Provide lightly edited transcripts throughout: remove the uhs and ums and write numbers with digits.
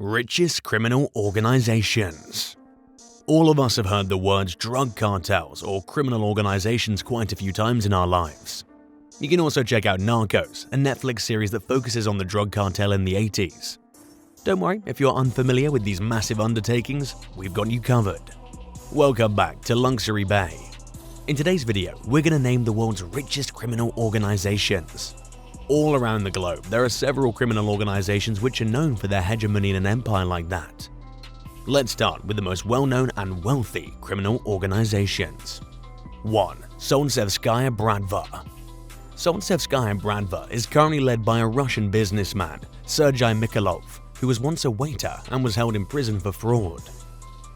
Richest criminal organizations. All of us have heard the words drug cartels or criminal organizations quite a few times in our lives. You can also check out Narcos, a Netflix series that focuses on the drug cartel in the 80s. Don't worry, if you're unfamiliar with these massive undertakings, we've got you covered. Welcome back to Luxury Bay. In today's video, we're going to name the world's richest criminal organizations. All around the globe, there are several criminal organizations which are known for their hegemony in an empire like that. Let's start with the most well-known and wealthy criminal organizations. 1. Solntsevskaya Bratva. Solntsevskaya Bratva is currently led by a Russian businessman, Sergei Mikhailov, who was once a waiter and was held in prison for fraud.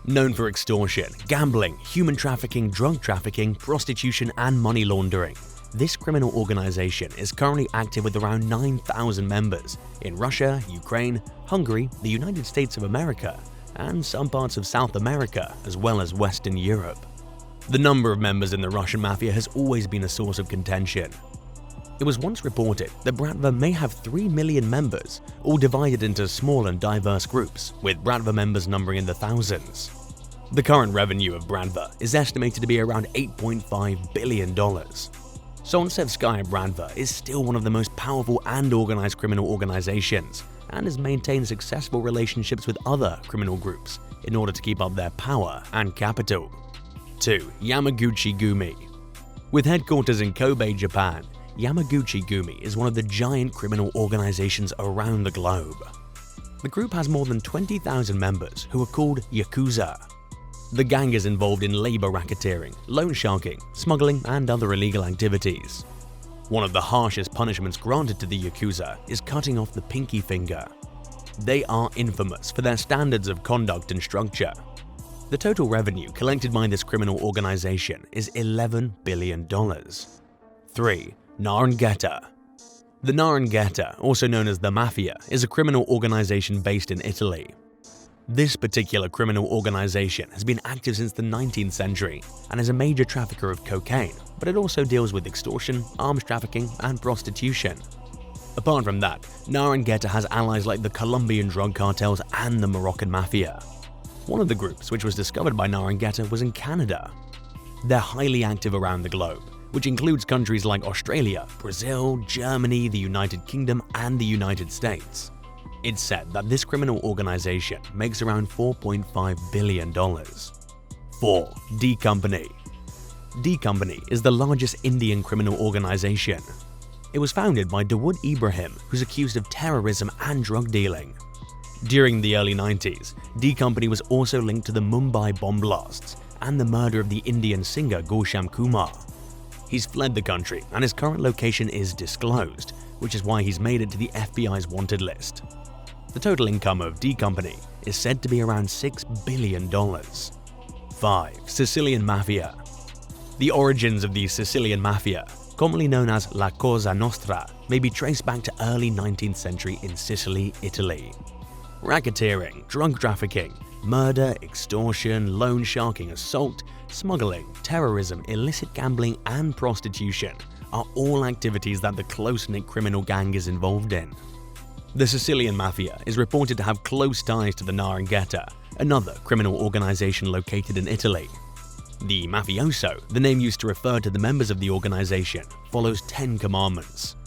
Known for extortion, gambling, human trafficking, drug trafficking, prostitution, and money laundering, this criminal organization is currently active with around 9,000 members in Russia, Ukraine, Hungary, the United States of America, and some parts of South America, as well as Western Europe. The number of members in the Russian Mafia has always been a source of contention. It was once reported that Bratva may have 3 million members, all divided into small and diverse groups, with Bratva members numbering in the thousands. The current revenue of Bratva is estimated to be around $8.5 billion. Solntsevskaya Bratva is still one of the most powerful and organized criminal organizations and has maintained successful relationships with other criminal groups in order to keep up their power and capital. 2. Yamaguchi Gumi. With headquarters in Kobe, Japan, Yamaguchi Gumi is one of the giant criminal organizations around the globe. The group has more than 20,000 members who are called Yakuza. The gang is involved in labor racketeering, loan sharking, smuggling, and other illegal activities. One of the harshest punishments granted to the Yakuza is cutting off the pinky finger. They are infamous for their standards of conduct and structure. The total revenue collected by this criminal organization is $11 billion. 3. Ndrangheta. The Ndrangheta, also known as the MAFIA, is a criminal organization based in Italy. This particular criminal organization has been active since the 19th century and is a major trafficker of cocaine, but it also deals with extortion, arms trafficking, and prostitution. Apart from that, Ndrangheta has allies like the Colombian drug cartels and the Moroccan Mafia. One of the groups which was discovered by Ndrangheta was in Canada. They're highly active around the globe, which includes countries like Australia, Brazil, Germany, the United Kingdom, and the United States. It's said that this criminal organization makes around $4.5 billion. 4. D Company. D Company is the largest Indian criminal organization. It was founded by Dawood Ibrahim, who's accused of terrorism and drug dealing. During the early 90s, D Company was also linked to the Mumbai bomb blasts and the murder of the Indian singer Gulshan Kumar. He's fled the country and his current location is disclosed, which is why he's made it to the FBI's wanted list. The total income of D Company is said to be around $6 billion. 5. Sicilian Mafia. The origins of the Sicilian Mafia, commonly known as La Cosa Nostra, may be traced back to early 19th century in Sicily, Italy. Racketeering, drug trafficking, murder, extortion, loan sharking, assault, smuggling, terrorism, illicit gambling, and prostitution are all activities that the close-knit criminal gang is involved in. The Sicilian Mafia is reported to have close ties to the Ndrangheta, another criminal organization located in Italy. The mafioso, the name used to refer to the members of the organization, follows 10 commandments.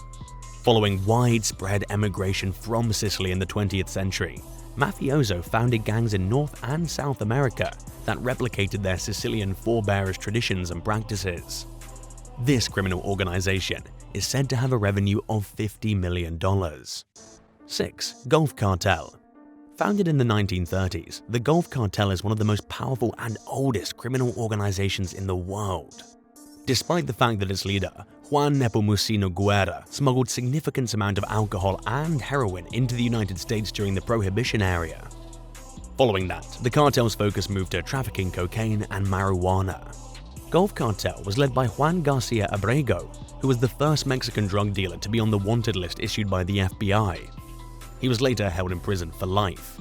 Following widespread emigration from Sicily in the 20th century, mafioso founded gangs in North and South America that replicated their Sicilian forebears' traditions and practices. This criminal organization is said to have a revenue of $50 million. 6. Gulf Cartel. Founded in the 1930s, the Gulf Cartel is one of the most powerful and oldest criminal organizations in the world. Despite the fact that its leader, Juan Nepomuceno Guerra, smuggled significant amount of alcohol and heroin into the United States during the Prohibition era. Following that, the cartel's focus moved to trafficking cocaine and marijuana. Gulf Cartel was led by Juan Garcia Abrego, who was the first Mexican drug dealer to be on the wanted list issued by the FBI. He was later held in prison for life.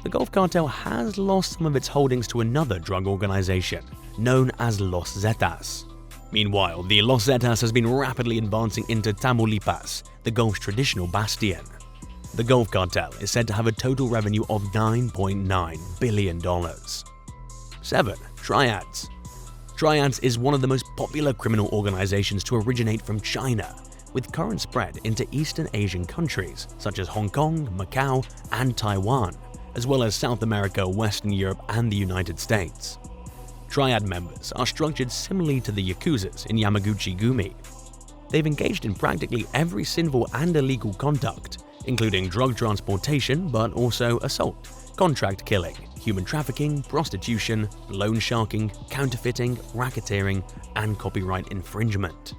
The Gulf Cartel has lost some of its holdings to another drug organization, known as Los Zetas. Meanwhile, the Los Zetas has been rapidly advancing into Tamaulipas, the Gulf's traditional bastion. The Gulf Cartel is said to have a total revenue of $9.9 billion. 7. Triads. Triads is one of the most popular criminal organizations to originate from China, with current spread into Eastern Asian countries such as Hong Kong, Macau, and Taiwan, as well as South America, Western Europe, and the United States. Triad members are structured similarly to the Yakuzas in Yamaguchi Gumi. They've engaged in practically every sinful and illegal conduct, including drug transportation, but also assault, contract killing, human trafficking, prostitution, loan sharking, counterfeiting, racketeering, and copyright infringement.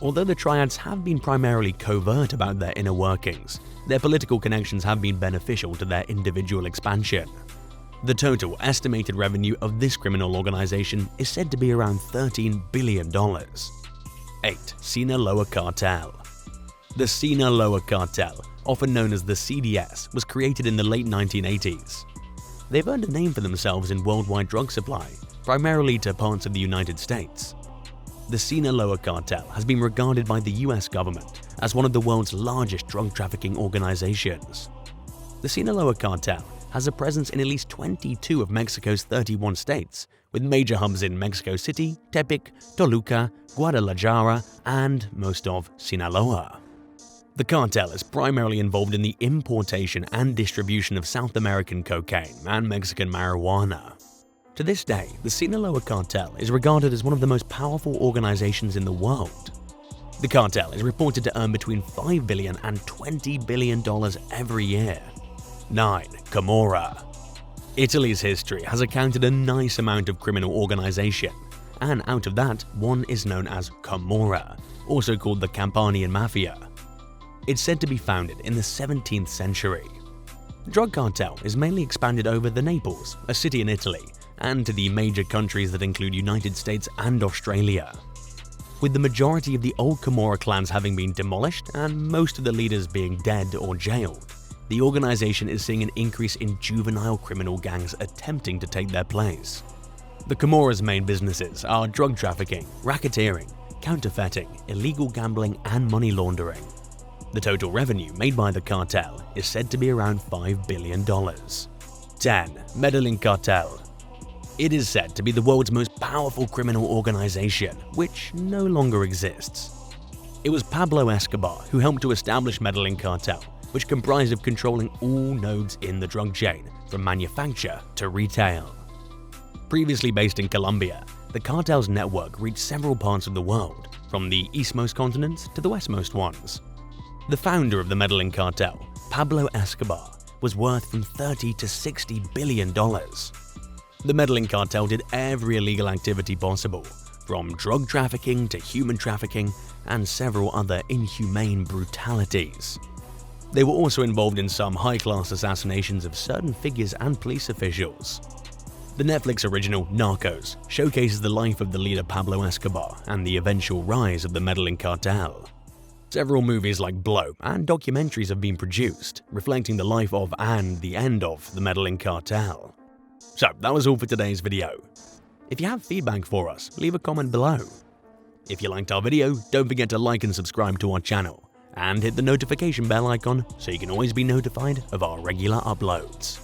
Although the Triads have been primarily covert about their inner workings, their political connections have been beneficial to their individual expansion. The total estimated revenue of this criminal organization is said to be around $13 billion. 8. Sinaloa Cartel. The Sinaloa Cartel, often known as the CDS, was created in the late 1980s. They've earned a name for themselves in worldwide drug supply, primarily to parts of the United States. The Sinaloa Cartel has been regarded by the US government as one of the world's largest drug trafficking organizations. The Sinaloa Cartel has a presence in at least 22 of Mexico's 31 states, with major hubs in Mexico City, Tepic, Toluca, Guadalajara, and most of Sinaloa. The cartel is primarily involved in the importation and distribution of South American cocaine and Mexican marijuana. To this day, the Sinaloa Cartel is regarded as one of the most powerful organizations in the world. The cartel is reported to earn between $5 billion and $20 billion every year. 9. Camorra. Italy's history has accounted a nice amount of criminal organization, and out of that, one is known as Camorra, also called the Campanian Mafia. It's said to be founded in the 17th century. The drug cartel is mainly expanded over the Naples, a city in Italy, and to the major countries that include United States and Australia. With the majority of the old Camorra clans having been demolished and most of the leaders being dead or jailed, the organization is seeing an increase in juvenile criminal gangs attempting to take their place. The Camorra's main businesses are drug trafficking, racketeering, counterfeiting, illegal gambling, and money laundering. The total revenue made by the cartel is said to be around $5 billion. 10. Medellin Cartel. It is said to be the world's most powerful criminal organization, which no longer exists. It was Pablo Escobar who helped to establish Medellin Cartel, which comprised of controlling all nodes in the drug chain, from manufacture to retail. Previously based in Colombia, the cartel's network reached several parts of the world, from the eastmost continents to the westmost ones. The founder of the Medellin Cartel, Pablo Escobar, was worth from $30 to $60 billion. The Medellin Cartel did every illegal activity possible, from drug trafficking to human trafficking and several other inhumane brutalities. They were also involved in some high-class assassinations of certain figures and police officials. The Netflix original Narcos showcases the life of the leader Pablo Escobar and the eventual rise of the Medellin Cartel. Several movies like Blow and documentaries have been produced, reflecting the life of and the end of the Medellin Cartel. So that was all for today's video. If you have feedback for us, leave a comment below. If you liked our video, don't forget to like and subscribe to our channel, and hit the notification bell icon so you can always be notified of our regular uploads.